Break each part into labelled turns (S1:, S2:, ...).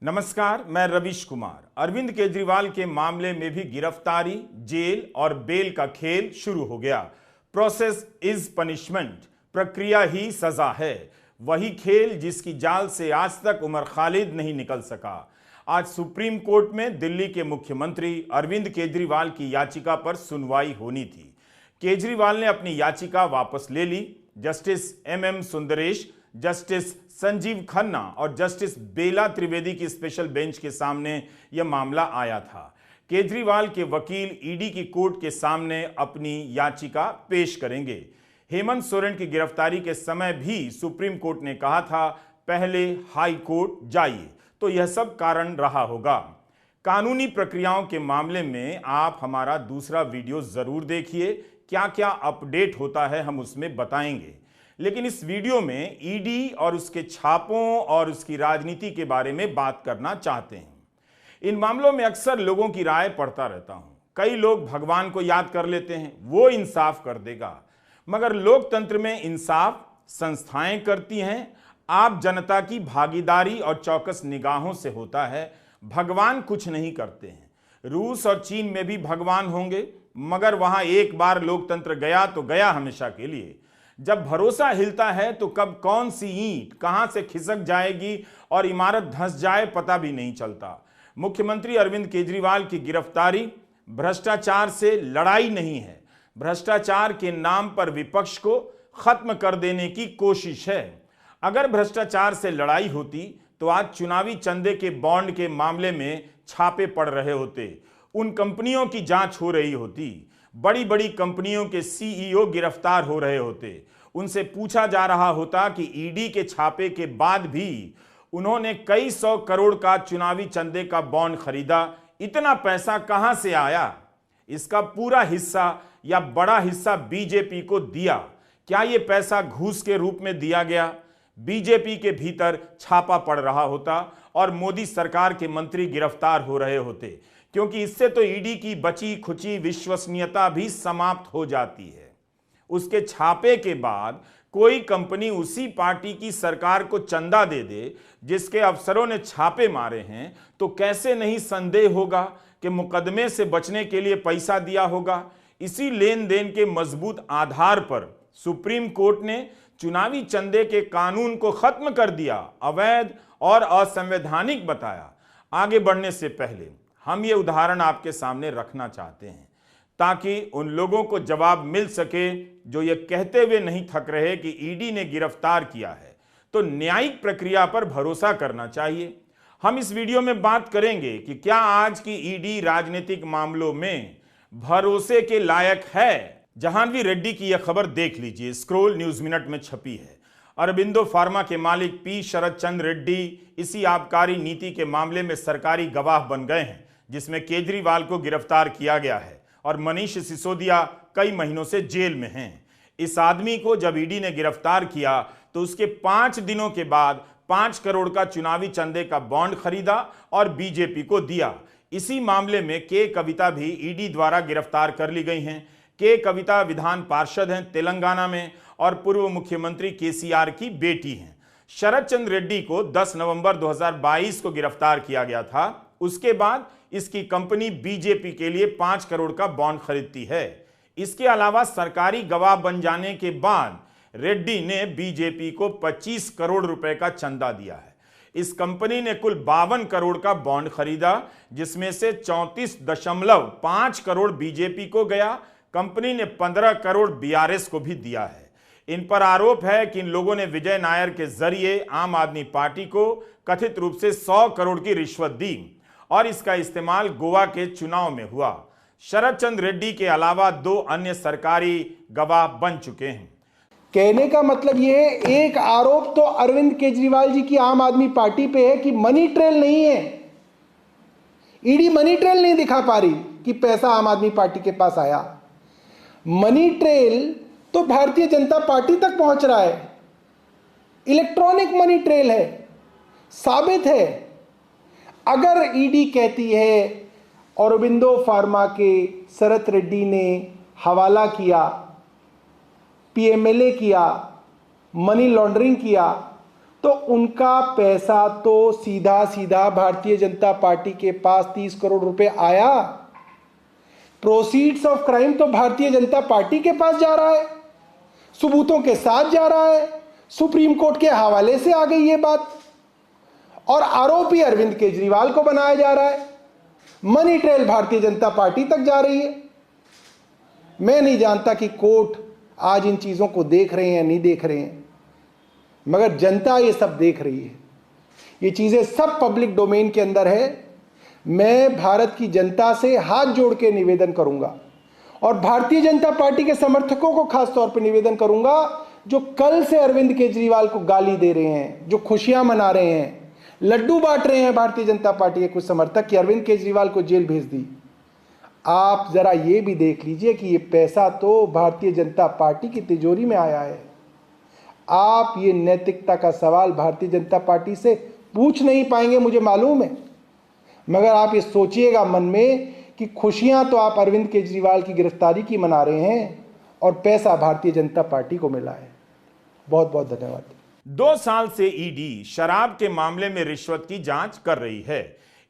S1: नमस्कार, मैं रविश कुमार। अरविंद केजरीवाल के मामले में भी गिरफ्तारी, जेल और बेल का खेल शुरू हो गया। प्रोसेस इज पनिशमेंट, प्रक्रिया ही सजा है। वही खेल जिसकी जाल से आज तक उमर खालिद नहीं निकल सका। आज सुप्रीम कोर्ट में दिल्ली के मुख्यमंत्री अरविंद केजरीवाल की याचिका पर सुनवाई होनी थी। केजरीवाल ने अपनी याचिका वापस ले ली। Justice M Sundaresh, justice Sanjiv Khanna और जस्टिस बेला त्रिवेदी की स्पेशल बेंच के सामने यह मामला आया था। केजरीवाल के वकील ईडी की कोर्ट के सामने अपनी याचिका पेश करेंगे। हेमंत सोरेन की गिरफ्तारी के समय भी सुप्रीम कोर्ट ने कहा था पहले हाई कोर्ट जाइए, तो यह सब कारण रहा होगा। कानूनी प्रक्रियाओं के मामले में आप हमारा दूसरा वीडियो जरूर देखिए, क्या क्या अपडेट होता है हम उसमें बताएंगे। लेकिन इस वीडियो में ईडी और उसके छापों और उसकी राजनीति के बारे में बात करना चाहते हैं। इन मामलों में अक्सर लोगों की राय पढ़ता रहता हूं। कई लोग भगवान को याद कर लेते हैं, वो इंसाफ कर देगा, मगर लोकतंत्र में इंसाफ संस्थाएं करती हैं। आप जनता की भागीदारी और चौकस निगाहों से होता है। भगवान कुछ नहीं करते हैं। रूस और चीन में भी भगवान होंगे, मगर वहां एक बार लोकतंत्र गया तो गया हमेशा के लिए। जब भरोसा हिलता है तो कब कौन सी ईंट कहां से खिसक जाएगी और इमारत धंस जाए पता भी नहीं चलता। मुख्यमंत्री अरविंद केजरीवाल की गिरफ्तारी भ्रष्टाचार से लड़ाई नहीं है, भ्रष्टाचार के नाम पर विपक्ष को खत्म कर देने की कोशिश है। अगर भ्रष्टाचार से लड़ाई होती तो आज चुनावी चंदे के बॉन्ड के मामले में छापे पड़ रहे होते, उन कंपनियों की जांच हो रही होती, बड़ी बड़ी कंपनियों के सीईओ गिरफ्तार हो रहे होते, उनसे पूछा जा रहा होता कि ईडी के छापे के बाद भी उन्होंने कई 100 करोड़ का चुनावी चंदे का बॉन्ड खरीदा, इतना पैसा कहां से आया, इसका पूरा हिस्सा या बड़ा हिस्सा बीजेपी को दिया, क्या यह पैसा घूस के रूप में दिया गया। बीजेपी के भीतर छापा पड़ रहा होता और मोदी सरकार के मंत्री गिरफ्तार हो रहे होते, क्योंकि इससे तो ईडी की बची खुची विश्वसनीयता भी समाप्त हो जाती है। उसके छापे के बाद कोई कंपनी उसी पार्टी की सरकार को चंदा दे दे जिसके अफसरों ने छापे मारे हैं, तो कैसे नहीं संदेह होगा कि मुकदमे से बचने के लिए पैसा दिया होगा। इसी लेन देन के मजबूत आधार पर सुप्रीम कोर्ट ने चुनावी चंदे के कानून को खत्म कर दिया, अवैध और असंवैधानिक बताया। आगे बढ़ने से पहले हम ये उदाहरण आपके सामने रखना चाहते हैं ताकि उन लोगों को जवाब मिल सके जो ये कहते हुए नहीं थक रहे कि ईडी ने गिरफ्तार किया है तो न्यायिक प्रक्रिया पर भरोसा करना चाहिए। हम इस वीडियो में बात करेंगे कि क्या आज की ईडी राजनीतिक मामलों में भरोसे के लायक है। जहानवी रेड्डी की यह खबर देख लीजिए, स्क्रोल न्यूज मिनट में छपी है। अरबिंदो फार्मा के मालिक पी शरद चंद्र रेड्डी इसी आबकारी नीति के मामले में सरकारी गवाह बन गए हैं, जिसमें केजरीवाल को गिरफ्तार किया गया है और मनीष सिसोदिया कई महीनों से जेल में हैं। इस आदमी को जब ईडी ने गिरफ्तार किया तो उसके 5 दिनों के बाद 5 करोड़ का चुनावी चंदे का बॉन्ड खरीदा और बीजेपी को दिया। इसी मामले में के कविता भी ईडी द्वारा गिरफ्तार कर ली गई हैं। के कविता विधान पार्षद हैं तेलंगाना में और पूर्व मुख्यमंत्री केसीआर की बेटी हैं। शरद चंद्र रेड्डी को 10 नवंबर 2022 को गिरफ्तार किया गया था। उसके बाद इसकी कंपनी बीजेपी के लिए 5 करोड़ का बॉन्ड खरीदती है। इसके अलावा सरकारी गवाह बन जाने के बाद रेड्डी ने बीजेपी को 25 करोड़ रुपए का चंदा दिया है। इस कंपनी ने कुल 52 करोड़ का बॉन्ड खरीदा, जिसमें से 34.5 करोड़ बीजेपी को गया। कंपनी ने 15 करोड़ बीआरएस को भी दिया है। इन पर आरोप है कि इन लोगों ने विजय नायर के जरिए आम आदमी पार्टी को कथित रूप से 100 करोड़ की रिश्वत दी और इसका इस्तेमाल गोवा के चुनाव में हुआ। शरद चंद्र रेड्डी के अलावा 2 अन्य सरकारी गवाह बन चुके हैं।
S2: कहने का मतलब यह है, एक आरोप तो अरविंद केजरीवाल जी की आम आदमी पार्टी पे है कि मनी ट्रेल नहीं है। ईडी मनी ट्रेल नहीं दिखा पा रही कि पैसा आम आदमी पार्टी के पास आया। मनी ट्रेल तो भारतीय जनता पार्टी तक पहुंच रहा है। इलेक्ट्रॉनिक मनी ट्रेल है, साबित है। अगर ईडी कहती है औरोबिंदो फार्मा के शरद रेड्डी ने हवाला किया, पीएमएलए किया, मनी लॉन्ड्रिंग किया, तो उनका पैसा तो सीधा सीधा भारतीय जनता पार्टी के पास 30 करोड़ रुपए आया। प्रोसीड्स ऑफ क्राइम तो भारतीय जनता पार्टी के पास जा रहा है, सबूतों के साथ जा रहा है, सुप्रीम कोर्ट के हवाले से आ गई ये बात, और आरोपी अरविंद केजरीवाल को बनाया जा रहा है। Money trail Bharatiya Janata party तक जा रही है। मैं नहीं जानता कि कोर्ट आज इन चीजों को देख रहे हैं या नहीं देख रहे हैं, मगर जनता ये सब देख रही है। ये चीजें सब पब्लिक डोमेन के अंदर है। मैं भारत की जनता से हाथ जोड़ के निवेदन करूंगा और भारतीय जनता पार्टी के समर्थकों को खास तौर पर निवेदन करूंगा, जो कल से अरविंद केजरीवाल को गाली दे रहे हैं, जो खुशियां मना रहे हैं, लड्डू बांट रहे हैं भारतीय जनता पार्टी के कुछ समर्थक कि अरविंद केजरीवाल को जेल भेज दी। आप जरा ये भी देख लीजिए कि ये पैसा तो भारतीय जनता पार्टी की तिजोरी में आया है। आप ये नैतिकता का सवाल भारतीय जनता पार्टी से पूछ नहीं पाएंगे, मुझे मालूम है, मगर आप ये सोचिएगा मन में कि खुशियां तो आप अरविंद केजरीवाल की गिरफ्तारी की मना रहे हैं और पैसा भारतीय जनता पार्टी को मिला है। बहुत बहुत धन्यवाद।
S1: 2 साल से ईडी शराब के मामले में रिश्वत की जांच कर रही है।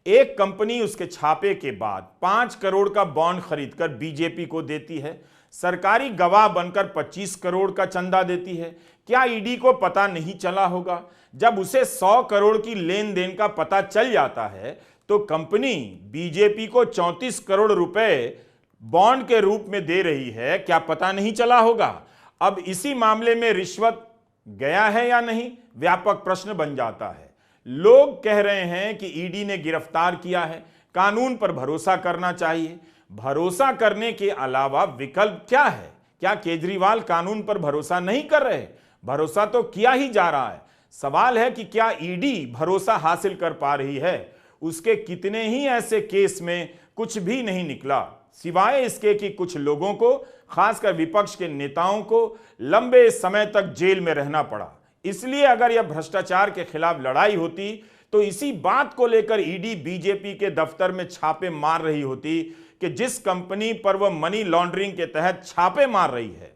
S1: एक कंपनी उसके छापे के बाद 5 करोड़ का बॉन्ड खरीदकर बीजेपी को देती है, सरकारी गवाह बनकर 25 करोड़ का चंदा देती है। क्या ईडी को पता नहीं चला होगा? जब उसे 100 करोड़ की लेन देन का पता चल जाता है तो कंपनी बीजेपी को 34 करोड़ रुपए बॉन्ड के रूप में दे रही है, क्या पता नहीं चला होगा? अब इसी मामले में रिश्वत गया है या नहीं, व्यापक प्रश्न बन जाता है। लोग कह रहे हैं कि ईडी ने गिरफ्तार किया है, कानून पर भरोसा करना चाहिए। भरोसा करने के अलावा विकल्प क्या है? क्या केजरीवाल कानून पर भरोसा नहीं कर रहे? भरोसा तो किया ही जा रहा है। सवाल है कि क्या ईडी भरोसा हासिल कर पा रही है? उसके कितने ही ऐसे केस में कुछ भी नहीं निकला, सिवाय इसके कि कुछ लोगों को, खासकर विपक्ष के नेताओं को लंबे समय तक जेल में रहना पड़ा। इसलिए अगर यह भ्रष्टाचार के खिलाफ लड़ाई होती तो इसी बात को लेकर ईडी बीजेपी के दफ्तर में छापे मार रही होती कि जिस कंपनी पर वह मनी लॉन्ड्रिंग के तहत छापे मार रही है,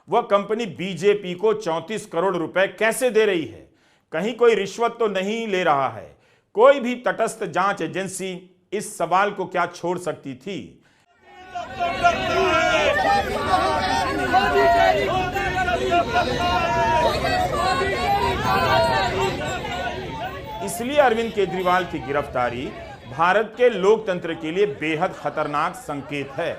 S1: वह कंपनी बीजेपी को 34 करोड़ रुपए कैसे दे रही है? कहीं कोई रिश्वत तो नहीं ले रहा है? कोई भी तटस्थ जांच एजेंसी इस सवाल को क्या छोड़ सकती थी? इसलिए अरविंद केजरीवाल की गिरफ्तारी भारत के लोकतंत्र के लिए बेहद खतरनाक संकेत है।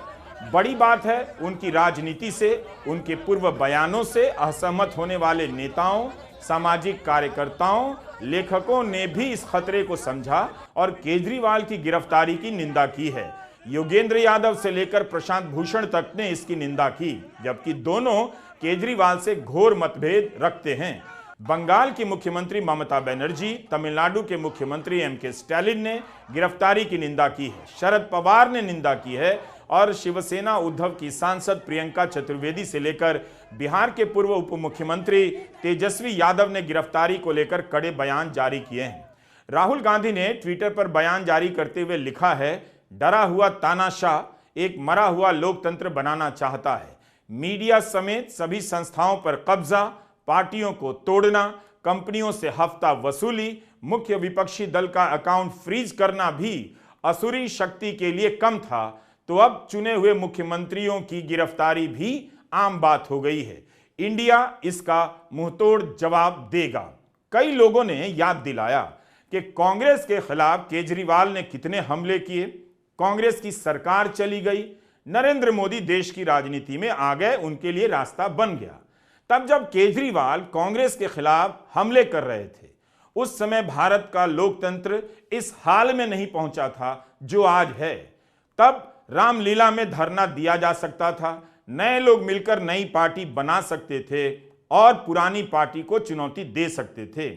S1: बड़ी बात है, उनकी राजनीति से, उनके पूर्व बयानों से असहमत होने वाले नेताओं, सामाजिक कार्यकर्ताओं, लेखकों ने भी इस खतरे को समझा और केजरीवाल की गिरफ्तारी की निंदा की है। योगेंद्र यादव से लेकर प्रशांत भूषण तक ने इसकी निंदा की, जबकि दोनों केजरीवाल से घोर मतभेद रखते हैं। बंगाल की मुख्यमंत्री ममता बनर्जी, तमिलनाडु के मुख्यमंत्री एमके स्टालिन ने गिरफ्तारी की निंदा की है, शरद पवार ने निंदा की है और शिवसेना उद्धव की सांसद प्रियंका चतुर्वेदी से लेकर बिहार के पूर्व उप मुख्यमंत्री तेजस्वी यादव ने गिरफ्तारी को लेकर कड़े बयान जारी किए हैं। राहुल गांधी ने ट्विटर पर बयान जारी करते हुए लिखा है, डरा हुआ तानाशाह एक मरा हुआ लोकतंत्र बनाना चाहता है। मीडिया समेत सभी संस्थाओं पर कब्जा, पार्टियों को तोड़ना, कंपनियों से हफ्ता वसूली, मुख्य विपक्षी दल का अकाउंट फ्रीज करना भी असुरी शक्ति के लिए कम था, तो अब चुने हुए मुख्यमंत्रियों की गिरफ्तारी भी आम बात हो गई है। इंडिया इसका मुंहतोड़ जवाब देगा। कई लोगों ने याद दिलाया कि कांग्रेस के खिलाफ केजरीवाल ने कितने हमले किए, कांग्रेस की सरकार चली गई, नरेंद्र मोदी देश की राजनीति में आ गए, उनके लिए रास्ता बन गया। तब जब केजरीवाल कांग्रेस के खिलाफ हमले कर रहे थे, उस समय भारत का लोकतंत्र इस हाल में नहीं पहुंचा था जो आज है। तब रामलीला में धरना दिया जा सकता था, नए लोग मिलकर नई पार्टी बना सकते थे और पुरानी पार्टी को चुनौती दे सकते थे।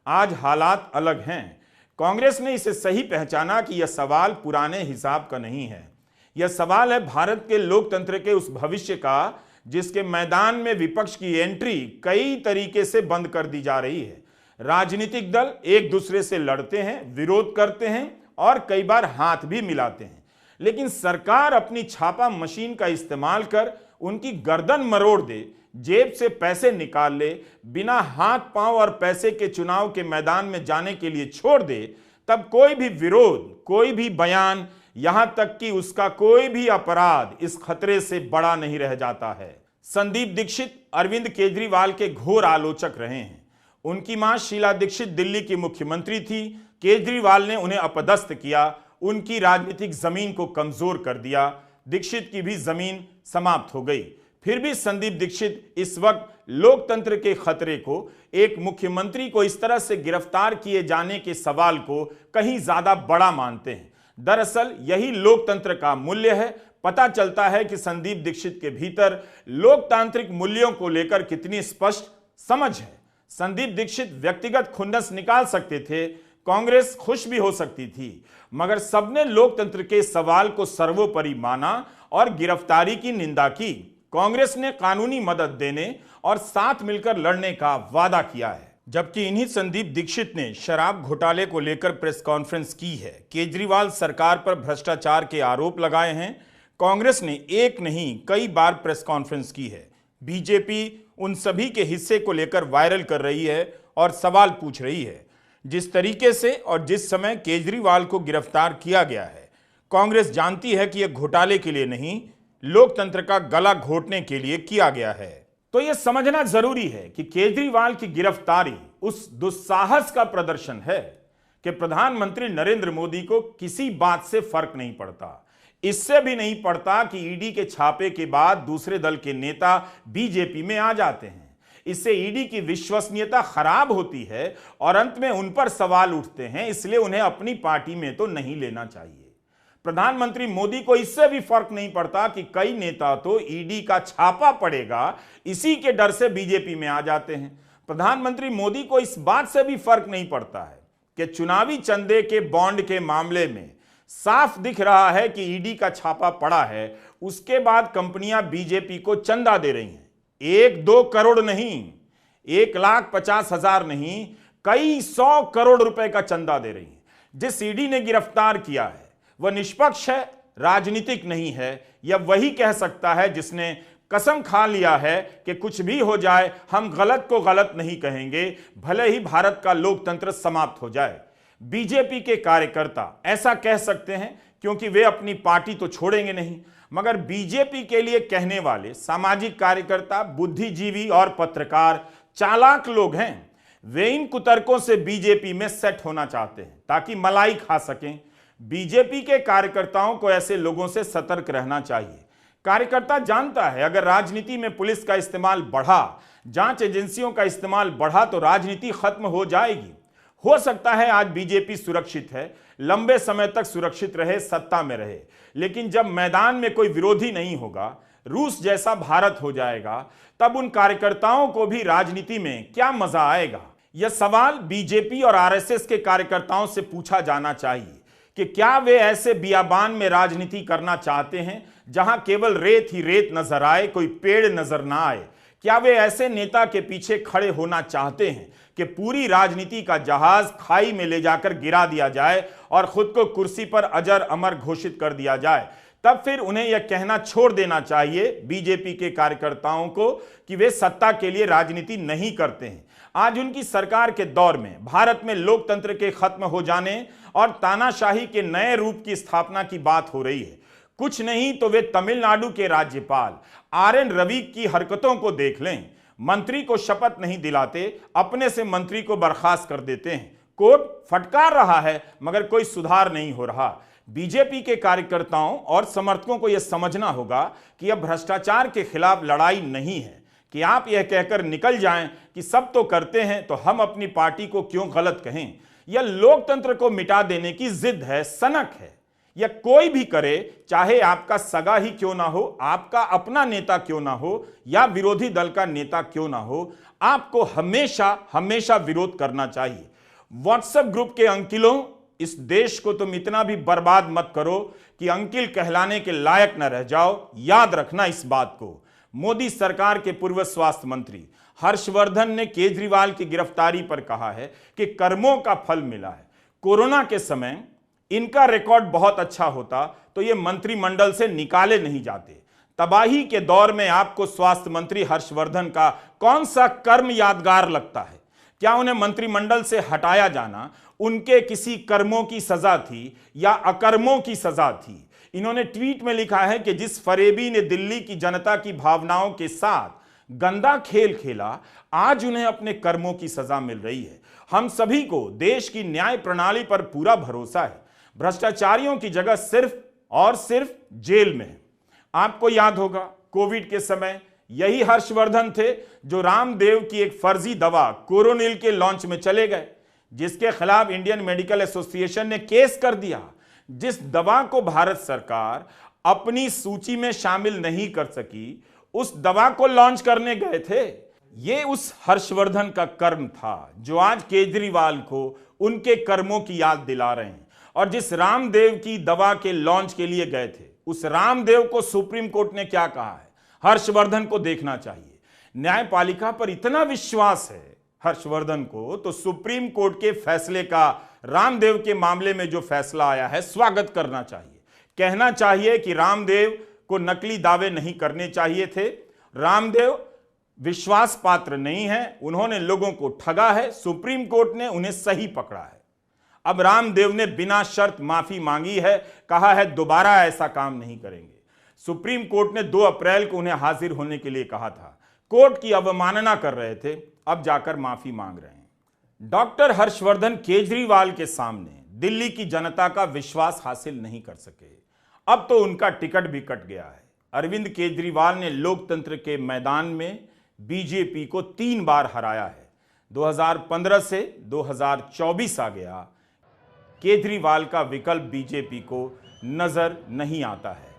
S1: आज हालात अलग हैं। कांग्रेस ने इसे सही पहचाना कि यह सवाल पुराने हिसाब का नहीं है, यह सवाल है भारत के लोकतंत्र के उस भविष्य का जिसके मैदान में विपक्ष की एंट्री कई तरीके से बंद कर दी जा रही है। राजनीतिक दल एक दूसरे से लड़ते हैं, विरोध करते हैं और कई बार हाथ भी मिलाते हैं, लेकिन सरकार अपनी छापा मशीन का इस्तेमाल कर उनकी गर्दन मरोड़ दे, जेब से पैसे निकाल ले, बिना हाथ पांव और पैसे के चुनाव के मैदान में जाने के लिए छोड़ दे, तब कोई भी विरोध, कोई भी बयान, यहां तक कि उसका कोई भी अपराध इस खतरे से बड़ा नहीं रह जाता है। संदीप दीक्षित अरविंद केजरीवाल के घोर आलोचक रहे हैं। उनकी मां शीला दीक्षित दिल्ली की मुख्यमंत्री थी। केजरीवाल ने उन्हें अपदस्थ किया, उनकी राजनीतिक जमीन को कमजोर कर दिया। दीक्षित की भी जमीन समाप्त हो गई। फिर भी संदीप दीक्षित इस वक्त लोकतंत्र के खतरे को, एक मुख्यमंत्री को इस तरह से गिरफ्तार किए जाने के सवाल को कहीं ज्यादा बड़ा मानते हैं। दरअसल यही लोकतंत्र का मूल्य है। पता चलता है कि संदीप दीक्षित के भीतर लोकतांत्रिक मूल्यों को लेकर कितनी स्पष्ट समझ है। संदीप दीक्षित व्यक्तिगत खुन्नस निकाल सकते थे, कांग्रेस खुश भी हो सकती थी, मगर सबने लोकतंत्र के सवाल को सर्वोपरि माना और गिरफ्तारी की निंदा की। कांग्रेस ने कानूनी मदद देने और साथ मिलकर लड़ने का वादा किया है। जबकि इन्हीं संदीप दीक्षित ने शराब घोटाले को लेकर प्रेस कॉन्फ्रेंस की है, केजरीवाल सरकार पर भ्रष्टाचार के आरोप लगाए हैं। कांग्रेस ने एक नहीं कई बार प्रेस कॉन्फ्रेंस की है। बीजेपी उन सभी के हिस्से को लेकर वायरल कर रही है और सवाल पूछ रही है। जिस तरीके से और जिस समय केजरीवाल को गिरफ्तार किया गया है, कांग्रेस जानती है कि यह घोटाले के लिए नहीं, लोकतंत्र का गला घोटने के लिए किया गया है। तो यह समझना जरूरी है कि केजरीवाल की गिरफ्तारी उस दुस्साहस का प्रदर्शन है कि प्रधानमंत्री नरेंद्र मोदी को किसी बात से फर्क नहीं पड़ता। इससे भी नहीं पड़ता कि ईडी के छापे के बाद दूसरे दल के नेता बीजेपी में आ जाते हैं। इससे ईडी की विश्वसनीयता खराब होती है और अंत में उन पर सवाल उठते हैं, इसलिए उन्हें अपनी पार्टी में तो नहीं लेना चाहिए। प्रधानमंत्री मोदी को इससे भी फर्क नहीं पड़ता कि कई नेता तो ईडी का छापा पड़ेगा, इसी के डर से बीजेपी में आ जाते हैं। प्रधानमंत्री मोदी को इस बात से भी फर्क नहीं पड़ता है कि चुनावी चंदे के बॉन्ड के मामले में साफ दिख रहा है कि ईडी का छापा पड़ा है, उसके बाद कंपनियां बीजेपी को चंदा दे रही हैं। 1-2 करोड़ नहीं, 1,50,000 नहीं, कई 100 करोड़ रुपए का चंदा दे रही हैं। जिस ईडी ने गिरफ्तार किया है वह निष्पक्ष है, राजनीतिक नहीं है। यह वही कह सकता है जिसने कसम खा लिया है कि कुछ भी हो जाए हम गलत को गलत नहीं कहेंगे, भले ही भारत का लोकतंत्र समाप्त हो जाए। बीजेपी के कार्यकर्ता ऐसा कह सकते हैं क्योंकि वे अपनी पार्टी तो छोड़ेंगे नहीं, मगर बीजेपी के लिए कहने वाले सामाजिक कार्यकर्ता, बुद्धिजीवी और पत्रकार चालाक लोग हैं। वे इन कुतर्कों से बीजेपी में सेट होना चाहते हैं ताकि मलाई खा सकें। बीजेपी के कार्यकर्ताओं को ऐसे लोगों से सतर्क रहना चाहिए। कार्यकर्ता जानता है अगर राजनीति में पुलिस का इस्तेमाल बढ़ा, जांच एजेंसियों का इस्तेमाल बढ़ा तो राजनीति खत्म हो जाएगी। हो सकता है आज बीजेपी सुरक्षित है, लंबे समय तक सुरक्षित रहे, सत्ता में रहे, लेकिन जब मैदान में कोई विरोधी नहीं होगा, रूस जैसा भारत हो जाएगा, तब उन कार्यकर्ताओं को भी राजनीति में क्या मजा आएगा। यह सवाल बीजेपी और आरएसएस के कार्यकर्ताओं से पूछा जाना चाहिए कि क्या वे ऐसे बियाबान में राजनीति करना चाहते हैं जहां केवल रेत ही रेत नजर आए, कोई पेड़ नजर ना आए। क्या वे ऐसे नेता के पीछे खड़े होना चाहते हैं कि पूरी राजनीति का जहाज खाई में ले जाकर गिरा दिया जाए और खुद को कुर्सी पर अजर अमर घोषित कर दिया जाए। तब फिर उन्हें यह कहना छोड़ देना चाहिए बीजेपी के कार्यकर्ताओं को कि वे सत्ता के लिए राजनीति नहीं करते हैं। आज उनकी सरकार के दौर में भारत में लोकतंत्र के खत्म हो जाने और तानाशाही के नए रूप की स्थापना की बात हो रही है। कुछ नहीं तो वे तमिलनाडु के राज्यपाल RN रवि की हरकतों को देख लें। मंत्री को शपथ नहीं दिलाते, अपने से मंत्री को बर्खास्त कर देते हैं। कोर्ट फटकार रहा है मगर कोई सुधार नहीं हो रहा। बीजेपी के कार्यकर्ताओं और समर्थकों को यह समझना होगा कि यह भ्रष्टाचार के खिलाफ लड़ाई नहीं है कि आप यह कहकर निकल जाएं कि सब तो करते हैं तो हम अपनी पार्टी को क्यों गलत कहें। यह लोकतंत्र को मिटा देने की जिद है, सनक है। यह कोई भी करे, चाहे आपका सगा ही क्यों ना हो, आपका अपना नेता क्यों ना हो या विरोधी दल का नेता क्यों ना हो, आपको हमेशा हमेशा विरोध करना चाहिए। व्हाट्सएप ग्रुप के अंकिलों, इस देश को तुम इतना भी बर्बाद मत करो कि अंकिल कहलाने के लायक न रह जाओ। याद रखना इस बात को। मोदी सरकार के पूर्व स्वास्थ्य मंत्री हर्षवर्धन ने केजरीवाल की गिरफ्तारी पर कहा है कि कर्मों का फल मिला है। कोरोना के समय इनका रिकॉर्ड बहुत अच्छा होता तो ये मंत्रिमंडल से निकाले नहीं जाते। तबाही के दौर में आपको स्वास्थ्य मंत्री हर्षवर्धन का कौन सा कर्म यादगार लगता है? क्या उन्हें मंत्रिमंडल से हटाया जाना उनके किसी कर्मों की सजा थी या अकर्मों की सजा थी? इन्होंने ट्वीट में लिखा है कि जिस फरेबी ने दिल्ली की जनता की भावनाओं के साथ गंदा खेल खेला, आज उन्हें अपने कर्मों की सजा मिल रही है। हम सभी को देश की न्याय प्रणाली पर पूरा भरोसा है। भ्रष्टाचारियों की जगह सिर्फ और सिर्फ जेल में है। आपको याद होगा, कोविड के समय यही हर्षवर्धन थे जो रामदेव की एक फर्जी दवा कोरोनिल के लॉन्च में चले गए, जिसके खिलाफ इंडियन मेडिकल एसोसिएशन ने केस कर दिया। जिस दवा को भारत सरकार अपनी सूची में शामिल नहीं कर सकी, उस दवा को लॉन्च करने गए थे। ये उस हर्षवर्धन का कर्म था जो आज केजरीवाल को उनके कर्मों की याद दिला रहे हैं। और जिस रामदेव की दवा के लॉन्च के लिए गए थे, उस रामदेव को सुप्रीम कोर्ट ने क्या कहा है, हर्षवर्धन को देखना चाहिए। न्यायपालिका पर इतना विश्वास है हर्षवर्धन को, तो सुप्रीम कोर्ट के फैसले का रामदेव के मामले में जो फैसला आया है, स्वागत करना चाहिए। कहना चाहिए कि रामदेव को नकली दावे नहीं करने चाहिए थे। रामदेव विश्वास पात्र नहीं है, उन्होंने लोगों को ठगा है, सुप्रीम कोर्ट ने उन्हें सही पकड़ा है। अब रामदेव ने बिना शर्त माफी मांगी है, कहा है दोबारा ऐसा काम नहीं करेंगे। सुप्रीम कोर्ट ने 2 अप्रैल को उन्हें हाजिर होने के लिए कहा था। कोर्ट की अवमानना कर रहे थे, अब जाकर माफी मांग रहे हैं। डॉक्टर हर्षवर्धन केजरीवाल के सामने दिल्ली की जनता का विश्वास हासिल नहीं कर सके। अब तो उनका टिकट भी कट गया है। अरविंद केजरीवाल ने लोकतंत्र के मैदान में बीजेपी को 3 बार हराया है। 2015 से 2024 आ गया, केजरीवाल का विकल्प बीजेपी को नजर नहीं आता है।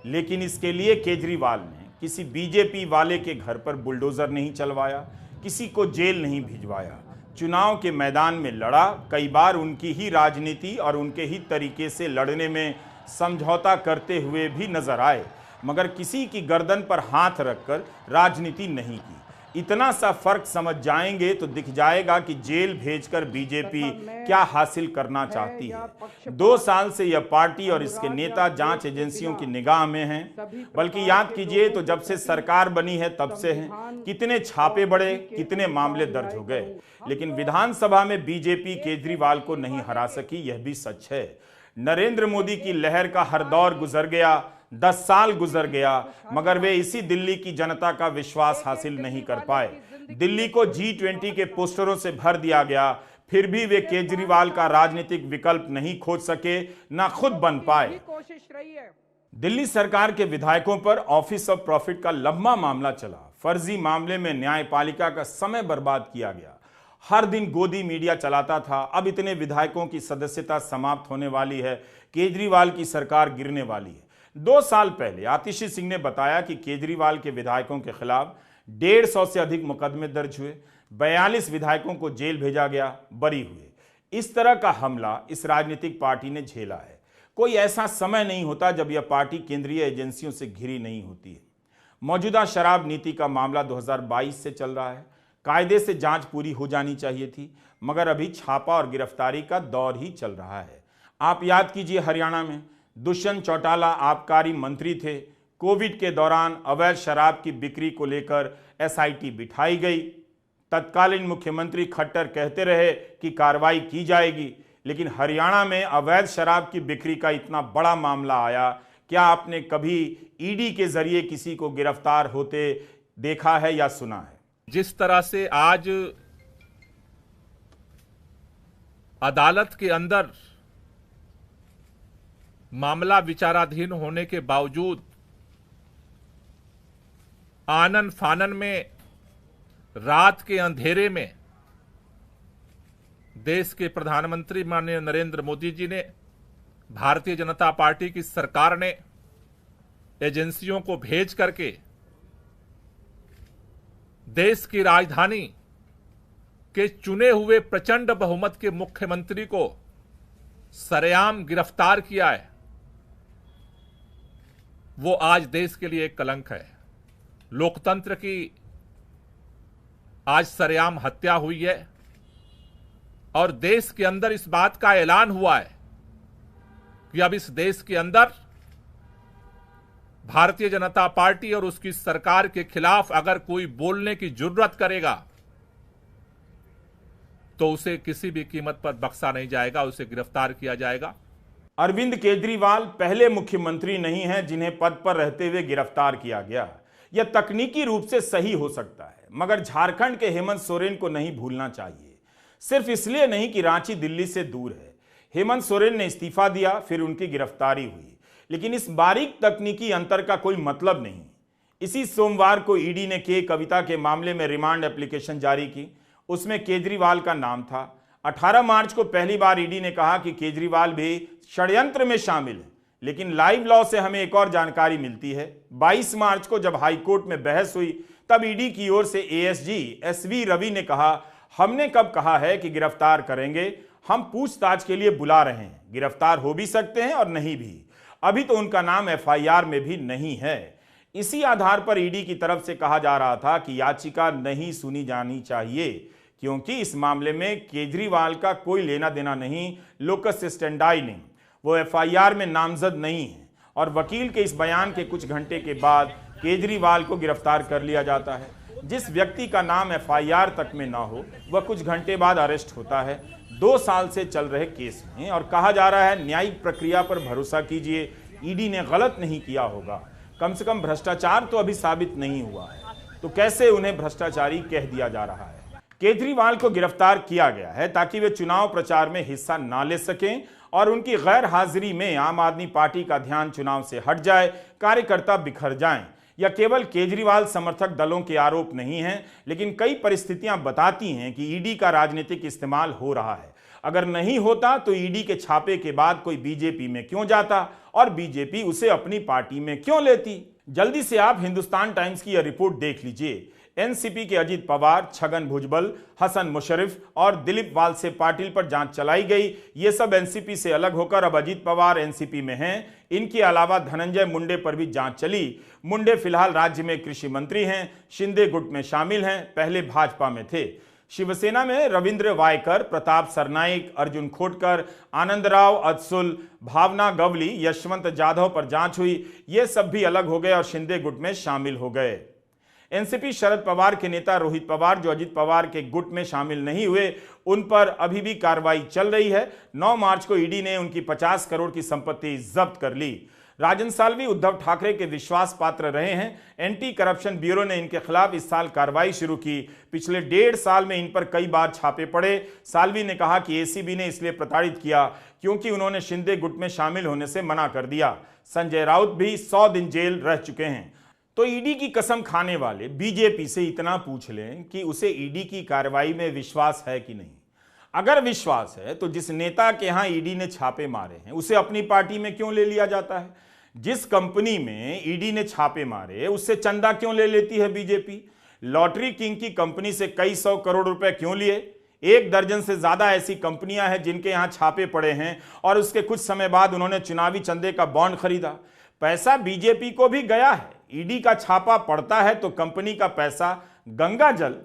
S1: लेकिन इसके लिए केजरीवाल ने किसी बीजेपी वाले के घर पर बुलडोजर नहीं चलवाया, किसी को जेल नहीं भिजवाया, चुनाव के मैदान में लड़ा। कई बार उनकी ही राजनीति और उनके ही तरीके से लड़ने में समझौता करते हुए भी नजर आए, मगर किसी की गर्दन पर हाथ रखकर राजनीति नहीं की। इतना सा फर्क समझ जाएंगे तो दिख जाएगा कि जेल भेजकर बीजेपी क्या हासिल करना चाहती है। 2 साल से यह पार्टी और इसके नेता जांच एजेंसियों की निगाह में हैं। बल्कि याद कीजिए तो जब से सरकार बनी है तब से हैं। कितने छापे बढ़े, कितने मामले दर्ज हो गए, लेकिन विधानसभा में बीजेपी केजरीवाल को नहीं हरा सकी, यह भी सच है। नरेंद्र मोदी की लहर का हर दौर गुजर गया, 10 साल गुजर गया, मगर वे इसी दिल्ली की जनता का विश्वास हासिल नहीं कर पाए। दिल्ली को G20 के पोस्टरों से भर दिया गया, फिर भी वे केजरीवाल का राजनीतिक विकल्प नहीं खोज सके, ना खुद बन पाए। दिल्ली सरकार के विधायकों पर ऑफिस ऑफ प्रॉफिट का लंबा मामला चला। फर्जी मामले में न्यायपालिका का समय बर्बाद किया गया। हर दिन गोदी मीडिया चलाता था। अब इतने विधायकों की सदस्यता समाप्त होने वाली है, केजरीवाल की सरकार गिरने वाली है। 2 साल पहले आतिशी सिंह ने बताया कि केजरीवाल के विधायकों के खिलाफ 150 से अधिक मुकदमे दर्ज हुए, 42 विधायकों को जेल भेजा गया, बरी हुए। इस तरह का हमला इस राजनीतिक पार्टी ने झेला है। कोई ऐसा समय नहीं होता जब यह पार्टी केंद्रीय एजेंसियों से घिरी नहीं होती है। मौजूदा शराब नीति का मामला 2022 से चल रहा है। कायदे से जांच पूरी हो जानी चाहिए थी, मगर अभी छापा और गिरफ्तारी का दौर ही चल रहा है। आप याद कीजिए, हरियाणा में दुष्यंत चौटाला आबकारी मंत्री थे। कोविड के दौरान अवैध शराब की बिक्री को लेकर एसआईटी बिठाई गई। तत्कालीन मुख्यमंत्री खट्टर कहते रहे कि कार्रवाई की जाएगी, लेकिन हरियाणा में अवैध शराब की बिक्री का इतना बड़ा मामला आया। क्या आपने कभी ईडी के जरिए किसी को गिरफ्तार होते देखा है या सुना है?
S3: जिस तरह से आज अदालत के अंदर मामला विचाराधीन होने के बावजूद आनन फानन में रात के अंधेरे में देश के प्रधानमंत्री माननीय नरेंद्र मोदी जी ने, भारतीय जनता पार्टी की सरकार ने एजेंसियों को भेज करके देश की राजधानी के चुने हुए प्रचंड बहुमत के मुख्यमंत्री को सरेआम गिरफ्तार किया है। वो आज देश के लिए एक कलंक है। लोकतंत्र की आज सरेआम हत्या हुई है और देश के अंदर इस बात का ऐलान हुआ है कि अब इस देश के अंदर भारतीय जनता पार्टी और उसकी सरकार के खिलाफ अगर कोई बोलने की जुर्रत करेगा तो उसे किसी भी कीमत पर बख्शा नहीं जाएगा, उसे गिरफ्तार किया जाएगा।
S1: अरविंद केजरीवाल पहले मुख्यमंत्री नहीं हैं जिन्हें पद पर रहते हुए गिरफ्तार किया गया। यह तकनीकी रूप से सही हो सकता है, मगर झारखंड के हेमंत सोरेन को नहीं भूलना चाहिए। सिर्फ इसलिए नहीं कि रांची दिल्ली से दूर है। हेमंत सोरेन ने इस्तीफा दिया, फिर उनकी गिरफ्तारी हुई, लेकिन इस बारीक तकनीकी अंतर का कोई मतलब नहीं। इसी सोमवार को ईडी ने के कविता के मामले में रिमांड एप्लीकेशन जारी की। उसमें केजरीवाल का नाम था। 18 मार्च को पहली बार ईडी ने कहा कि केजरीवाल भी षड्यंत्र में शामिल है, लेकिन लाइव लॉ से हमें एक और जानकारी मिलती है। 22 मार्च को जब हाईकोर्ट में बहस हुई, तब ईडी की ओर से एएसजी एसवी रवि ने कहा, हमने कब कहा है कि गिरफ्तार करेंगे, हम पूछताछ के लिए बुला रहे हैं, गिरफ्तार हो भी सकते हैं और नहीं भी। अभी तो उनका नाम एफआईआर में भी नहीं है। इसी आधार पर ईडी की तरफ से कहा जा रहा था कि याचिका नहीं सुनी जानी चाहिए, क्योंकि इस मामले में केजरीवाल का कोई लेना देना नहीं, लोकस स्टेंडाई नहीं, वो एफआईआर में नामजद नहीं है। और वकील के इस बयान के कुछ घंटे के बाद केजरीवाल को गिरफ्तार कर लिया जाता है। जिस व्यक्ति का नाम एफआईआर तक में ना हो, वह कुछ घंटे बाद अरेस्ट होता है 2 साल से चल रहे केस में। और कहा जा रहा है न्यायिक प्रक्रिया पर भरोसा कीजिए, ईडी ने गलत नहीं किया होगा। कम से कम भ्रष्टाचार तो अभी साबित नहीं हुआ है, तो कैसे उन्हें भ्रष्टाचारी कह दिया जा रहा है। केजरीवाल को गिरफ्तार किया गया है ताकि वे चुनाव प्रचार में हिस्सा ना ले सकें और उनकी गैर हाजिरी में आम आदमी पार्टी का ध्यान चुनाव से हट जाए, कार्यकर्ता बिखर जाएं। यह केवल केजरीवाल समर्थक दलों के आरोप नहीं है, लेकिन कई परिस्थितियां बताती हैं कि ईडी का राजनीतिक इस्तेमाल हो रहा है। अगर नहीं होता तो ईडी के छापे के बाद कोई बीजेपी में क्यों जाता और बीजेपी उसे अपनी पार्टी में क्यों लेती। जल्दी से आप हिंदुस्तान टाइम्स की यह रिपोर्ट देख लीजिए। एनसीपी के अजित पवार, छगन भुजबल, हसन मुशर्रफ और दिलीप वालसे पाटिल पर जांच चलाई गई। ये सब एनसीपी से अलग होकर अब अजित पवार एनसीपी में हैं। इनके अलावा धनंजय मुंडे पर भी जांच चली। मुंडे फिलहाल राज्य में कृषि मंत्री हैं, शिंदे गुट में शामिल हैं, पहले भाजपा में थे। शिवसेना में रविंद्र वायकर, प्रताप सरनाईक, अर्जुन खोटकर, आनंदराव अदसुल, भावना गवली, यशवंत जाधव पर जांच हुई। ये सब भी अलग हो गए और शिंदे गुट में शामिल हो गए। एनसीपी शरद पवार के नेता रोहित पवार, जो अजित पवार के गुट में शामिल नहीं हुए, उन पर अभी भी कार्रवाई चल रही है। 9 मार्च को ईडी ने उनकी 50 करोड़ की संपत्ति जब्त कर ली। राजन साल्वी उद्धव ठाकरे के विश्वास पात्र रहे हैं। एंटी करप्शन ब्यूरो ने इनके खिलाफ इस साल कार्रवाई शुरू की। पिछले 1.5 साल में इन पर कई बार छापे पड़े। साल्वी ने कहा कि एसीबी ने इसलिए प्रताड़ित किया क्योंकि उन्होंने शिंदे गुट में शामिल होने से मना कर दिया। संजय राउत भी 100 दिन जेल रह चुके हैं। तो ईडी की कसम खाने वाले बीजेपी से इतना पूछ लें कि उसे ईडी की कार्रवाई में विश्वास है कि नहीं। अगर विश्वास है तो जिस नेता के यहां ईडी ने छापे मारे हैं उसे अपनी पार्टी में क्यों ले लिया जाता है? जिस कंपनी में ईडी ने छापे मारे उससे चंदा क्यों ले लेती है बीजेपी? लॉटरी किंग की कंपनी से कई 100 करोड़ रुपए क्यों लिए? 1 दर्जन से ज्यादा ऐसी कंपनियां हैं जिनके यहां छापे पड़े हैं और उसके कुछ समय बाद उन्होंने चुनावी चंदे का बॉन्ड खरीदा। पैसा बीजेपी को भी गया है। ईडी का छापा पड़ता है तो कंपनी का पैसा गंगा जल।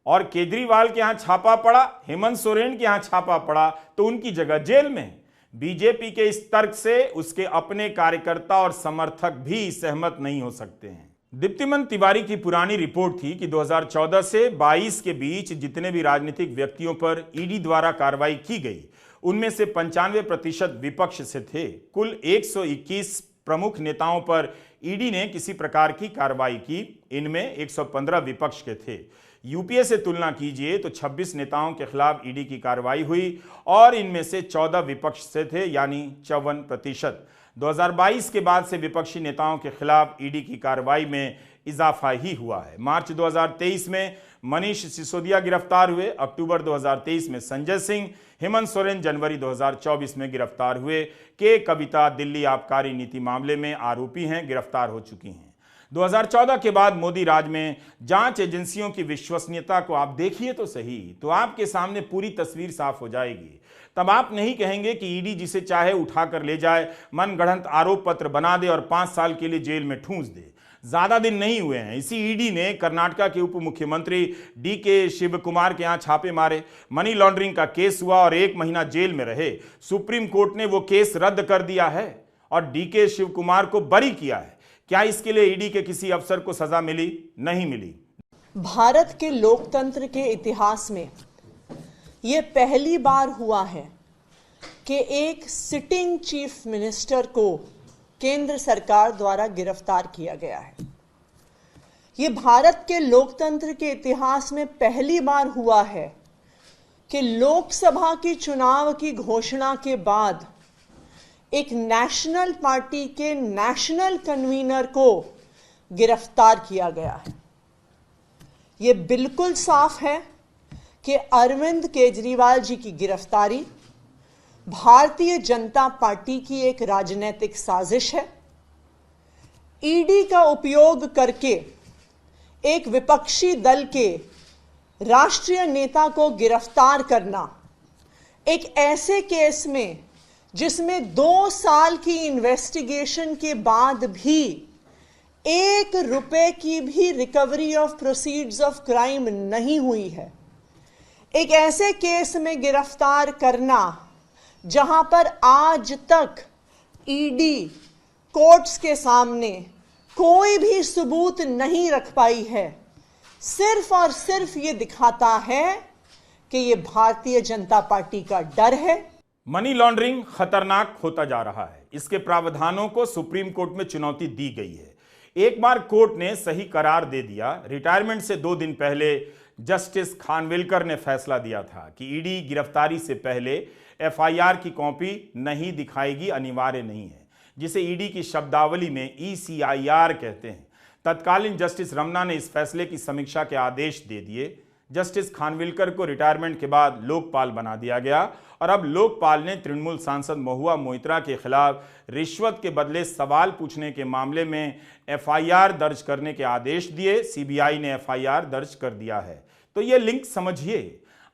S1: और केजरीवाल के यहां छापा पड़ा, हेमंत सोरेन के यहां छापा पड़ा तो उनकी जगह जेल में। बीजेपी के इस तर्क से उसके अपने कार्यकर्ता और समर्थक भी सहमत नहीं हो सकते हैं। दीप्तिमन तिवारी की पुरानी रिपोर्ट थी कि 2014 से 22 के बीच जितने भी राजनीतिक व्यक्तियों पर ईडी द्वारा कार्रवाई की गई उनमें से 95% विपक्ष से थे। कुल 121 प्रमुख नेताओं पर ईडी ने किसी प्रकार की कार्रवाई की। इनमें 115 विपक्ष के थे। यूपीए से तुलना कीजिए तो 26 नेताओं के खिलाफ ईडी की कार्रवाई हुई और इनमें से 14 विपक्ष से थे, यानी 54%। 2022 के बाद से विपक्षी नेताओं के खिलाफ ईडी की कार्रवाई में इजाफा ही हुआ है। मार्च 2023 में मनीष सिसोदिया गिरफ्तार हुए। अक्टूबर 2023 में संजय सिंह, हेमंत सोरेन जनवरी 2024 में गिरफ्तार हुए। के कविता दिल्ली आबकारी नीति मामले में आरोपी हैं, गिरफ्तार हो चुकी हैं। 2014 के बाद मोदी राज में जांच एजेंसियों की विश्वसनीयता को आप देखिए तो सही, तो आपके सामने पूरी तस्वीर साफ हो जाएगी। तब आप नहीं कहेंगे कि ईडी जिसे चाहे उठाकर ले जाए, मनगढ़ंत आरोप पत्र बना दे और 5 साल के लिए जेल में ठूंस दे। ज्यादा दिन नहीं हुए हैं, इसी ईडी ने कर्नाटक के उप मुख्यमंत्री डीके शिव कुमार के यहां छापे मारे। मनी लॉन्ड्रिंग का केस हुआ और 1 महीना जेल में रहे। सुप्रीम कोर्ट ने वो केस रद्द कर दिया है और डीके शिव कुमार को बरी किया है। क्या इसके लिए ईडी के किसी अफसर को सजा मिली? नहीं मिली।
S4: भारत के लोकतंत्र के इतिहास में यह पहली बार हुआ है कि एक सिटिंग चीफ मिनिस्टर को केंद्र सरकार द्वारा गिरफ्तार किया गया है। ये भारत के लोकतंत्र के इतिहास में पहली बार हुआ है कि लोकसभा की चुनाव की घोषणा के बाद एक नेशनल पार्टी के नेशनल कन्वीनर को गिरफ्तार किया गया है। ये बिल्कुल साफ है कि अरविंद केजरीवाल जी की गिरफ्तारी भारतीय जनता पार्टी की एक राजनीतिक साजिश है। ईडी का उपयोग करके एक विपक्षी दल के राष्ट्रीय नेता को गिरफ्तार करना, एक ऐसे केस में जिसमें 2 साल की इन्वेस्टिगेशन के बाद भी 1 रुपए की भी recovery of proceeds of crime नहीं हुई है, एक ऐसे केस में गिरफ्तार करना जहां पर आज तक ईडी कोर्ट्स के सामने कोई भी सबूत नहीं रख पाई है, सिर्फ और सिर्फ ये दिखाता है कि ये भारतीय जनता पार्टी का डर है।
S1: मनी लॉन्ड्रिंग खतरनाक होता जा रहा है। इसके प्रावधानों को सुप्रीम कोर्ट में चुनौती दी गई है। एक बार कोर्ट ने सही करार दे दिया। रिटायरमेंट से 2 दिन पहले जस्टिस खानविलकर ने फैसला दिया था कि ईडी गिरफ्तारी से पहले एफआईआर की कॉपी नहीं दिखाएगी, अनिवार्य नहीं है, जिसे ईडी की शब्दावली में ईसीआईआर कहते हैं। तत्कालीन जस्टिस रमना ने इस फैसले की समीक्षा के आदेश दे दिए। जस्टिस खानविलकर को रिटायरमेंट के बाद लोकपाल बना दिया गया और अब लोकपाल ने तृणमूल सांसद महुआ मोइत्रा के खिलाफ रिश्वत के बदले सवाल पूछने के मामले में एफआईआर दर्ज करने के आदेश दिए। सीबीआई ने एफआईआर दर्ज कर दिया है। तो ये लिंक समझिए।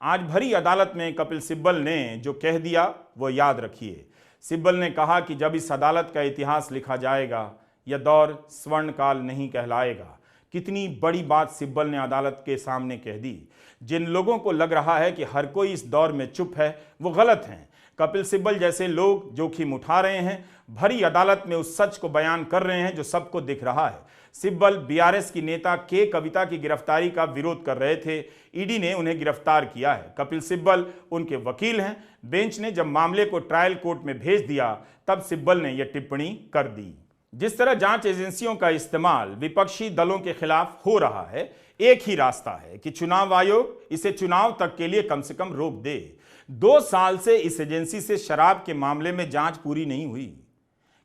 S1: आज भरी अदालत में कपिल सिब्बल ने जो कह दिया वो याद रखिए। सिब्बल ने कहा कि जब इस अदालत का इतिहास लिखा जाएगा यह दौर स्वर्णकाल नहीं कहलाएगा। कितनी बड़ी बात सिब्बल ने अदालत के सामने कह दी। जिन लोगों को लग रहा है कि हर कोई इस दौर में चुप है, वो गलत हैं। कपिल सिब्बल जैसे लोग जोखिम उठा रहे हैं, भरी अदालत में उस सच को बयान कर रहे हैं जो सबको दिख रहा है। सिब्बल बीआरएस की नेता के कविता की गिरफ्तारी का विरोध कर रहे थे। ईडी ने उन्हें गिरफ्तार किया है। कपिल सिब्बल उनके वकील हैं। बेंच ने जब मामले को ट्रायल कोर्ट में भेज दिया तब सिब्बल ने यह टिप्पणी कर दी। जिस तरह जांच एजेंसियों का इस्तेमाल विपक्षी दलों के खिलाफ हो रहा है, एक ही रास्ता है कि चुनाव आयोग इसे चुनाव तक के लिए कम से कम रोक दे। 2 साल से इस एजेंसी से शराब के मामले में जांच पूरी नहीं हुई।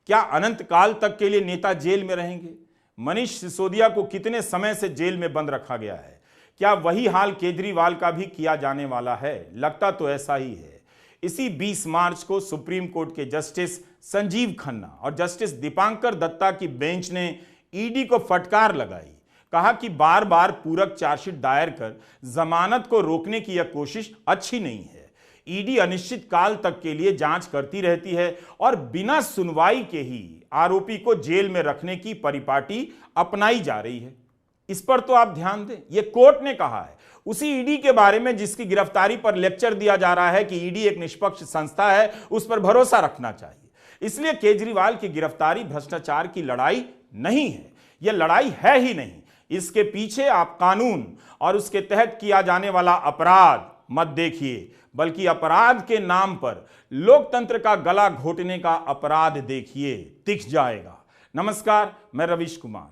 S1: क्या अनंत काल तक के लिए नेता जेल में रहेंगे? मनीष सिसोदिया को कितने समय से जेल में बंद रखा गया है? क्या वही हाल केजरीवाल का भी किया जाने वाला है? लगता तो ऐसा ही है। इसी 20 मार्च को सुप्रीम कोर्ट के जस्टिस संजीव खन्ना और जस्टिस दीपांकर दत्ता की बेंच ने ईडी को फटकार लगाई। कहा कि बार बार पूरक चार्जशीट दायर कर जमानत को रोकने की यह कोशिश अच्छी नहीं है। ईडी अनिश्चित काल तक के लिए जांच करती रहती है और बिना सुनवाई के ही आरोपी को जेल में रखने की परिपाटी अपनाई जा रही है। इस पर तो आप ध्यान दें, यह कोर्ट ने कहा है। उसी ईडी के बारे में जिसकी गिरफ्तारी पर लेक्चर दिया जा रहा है कि ईडी एक निष्पक्ष संस्था है, उस पर भरोसा रखना चाहिए। इसलिए केजरीवाल की गिरफ्तारी भ्रष्टाचार की लड़ाई नहीं है, यह लड़ाई है ही नहीं। इसके पीछे आप कानून और उसके तहत किया जाने वाला अपराध मत देखिए, बल्कि अपराध के नाम पर लोकतंत्र का गला घोटने का अपराध देखिए, दिख जाएगा। नमस्कार, मैं रवीश कुमार।